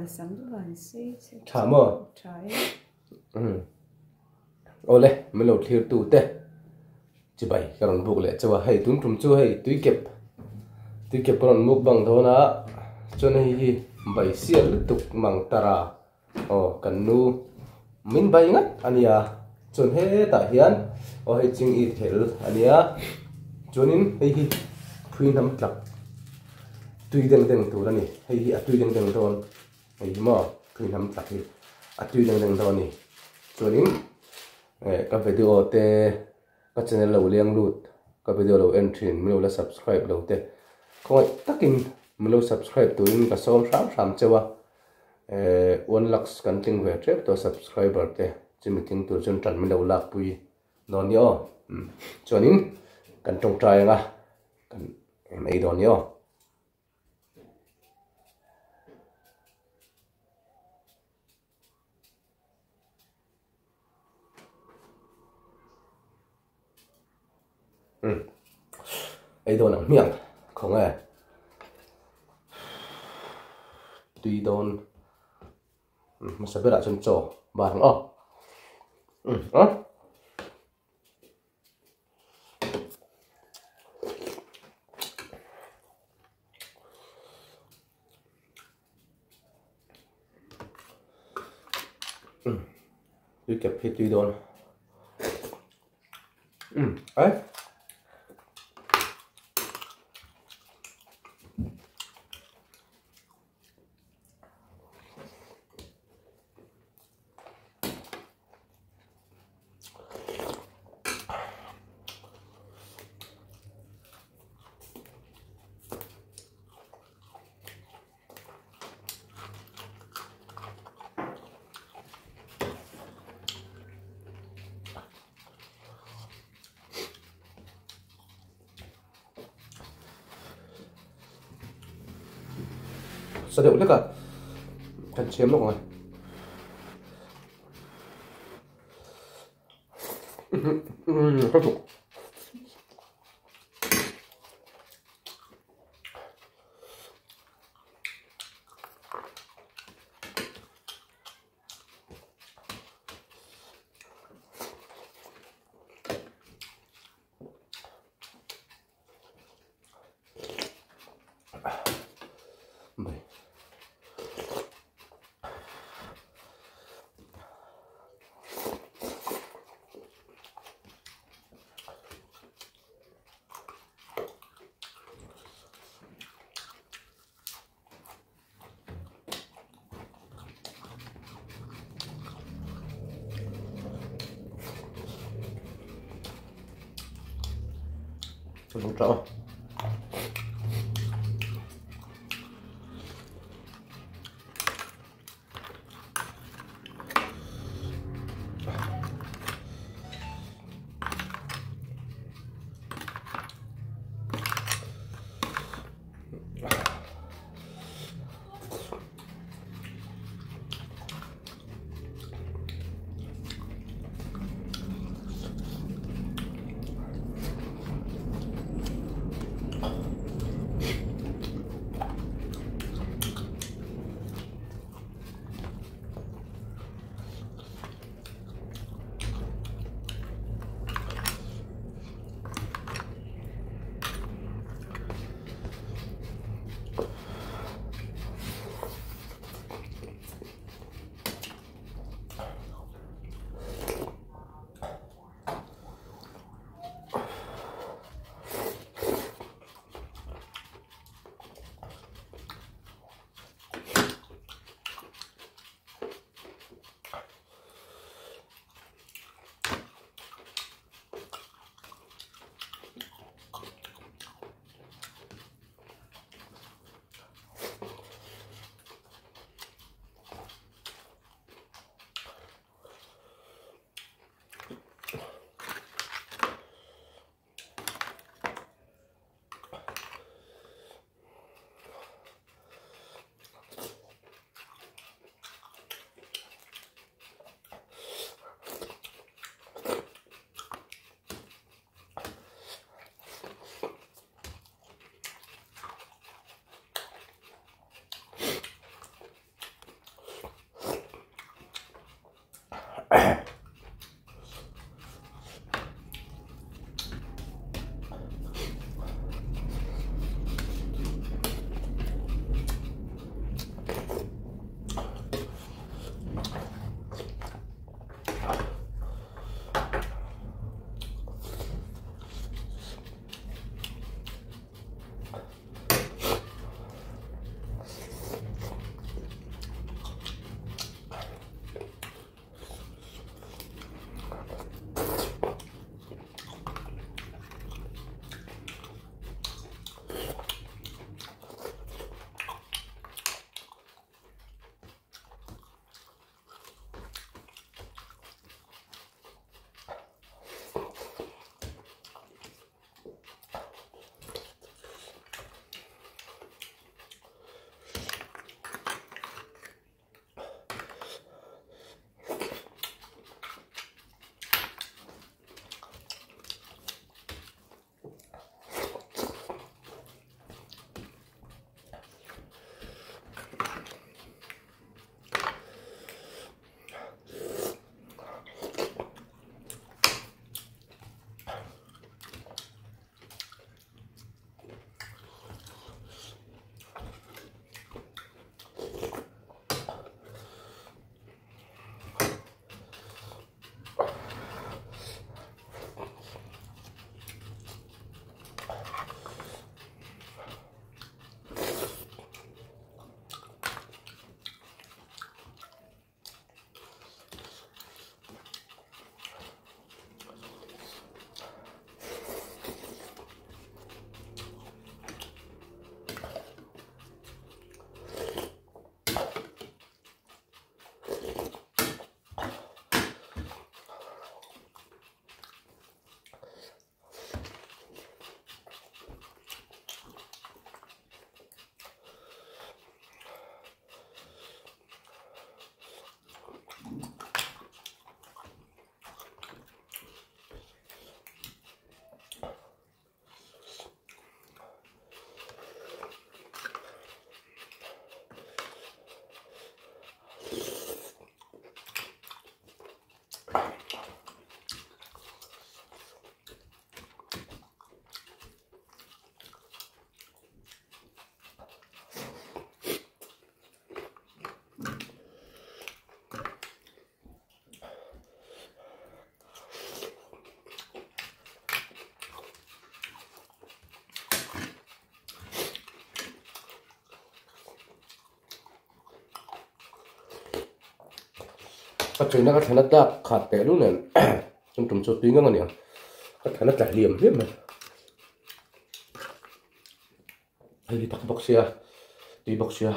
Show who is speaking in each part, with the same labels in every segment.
Speaker 1: Van sắm van xí
Speaker 2: thả mơ
Speaker 1: trái
Speaker 2: ô lệ mình lột thiêu tủ tê chỉ bảy còn buộc lệ cho vào hay túng trùm chu hay túi kẹp còn mục bằng thôi na cho nên hi bảy xiên liên tục mang tara cần nu mình bay ngắt anh à chọn hết tại hiền hay chinh ít hết anh à cho nên hay hi phui nắm chặt tùy đằng tu này hay hi tùy đằng thôi hay mà phui nắm chặt hi tùy đằng thôi này cho nên các video te các channel lâu liang lut các video lâu entry mình lâu subscribe lâu te không ai takin mình lâu subscribe tụi các som sam chewa one lakhs kan ting ve trep to subscriber te chimi ting tu chen tran mình lâu lak pui non yo cho nên kan tong trai nga kan ei don yo ấy đồ nặng miệng không à tùy đồn mà sẽ biết lại chân trổ bàn đi kẹp hết tùy đồn ấy sao điệu lắc à cần chiếm được rồi khắc phục không rõ cái chuyện nó có thể nó ta khát té luôn này trong trồng sốt tiếng ngon nhỉ có thể nó trải liềm hết mà hay đi tắc bọc xe đi bọc xe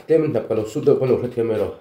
Speaker 2: thế mình đập cái lỗ sút được con lỗ hết thêm rồi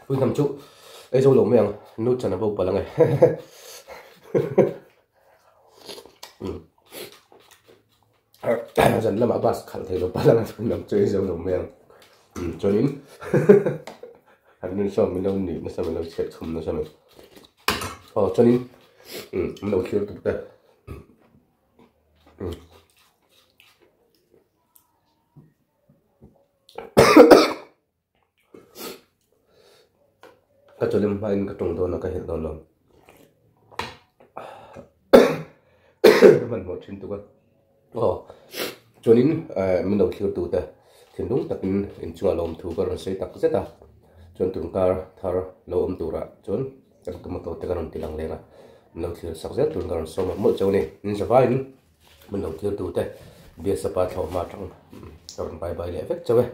Speaker 2: Phương thầm trụ đây dâu lẩu miệng nút chẳng là bầu bà là ngày dần là mà bà khẳng thấy nó bà là ngày nằm chơi dâu lẩu miệng cho nên hẳn nên sao mình đâu nỉ nó sao mình đâu chạy không nó sao mình cho nên mình đâu thiếu tục đây cái chỗ liêm main cái trồng đó là cái hiện đó là mình một chuyện tụi con cho nên mình đầu thiếu tụi ta thì đúng tập in chung là thu cái rồi sẽ tắc rất à cho nên tụi car thar lâu tụi ra cho nên cái tụi mình tụi ta còn tilang lên à mình đầu thiếu sắc rất tụi con số mà mỗi chỗ này nên sẽ phải mình đầu thiếu tụi ta biết sắp thầu mà trong rồi bye bye lẽ vết cho vậy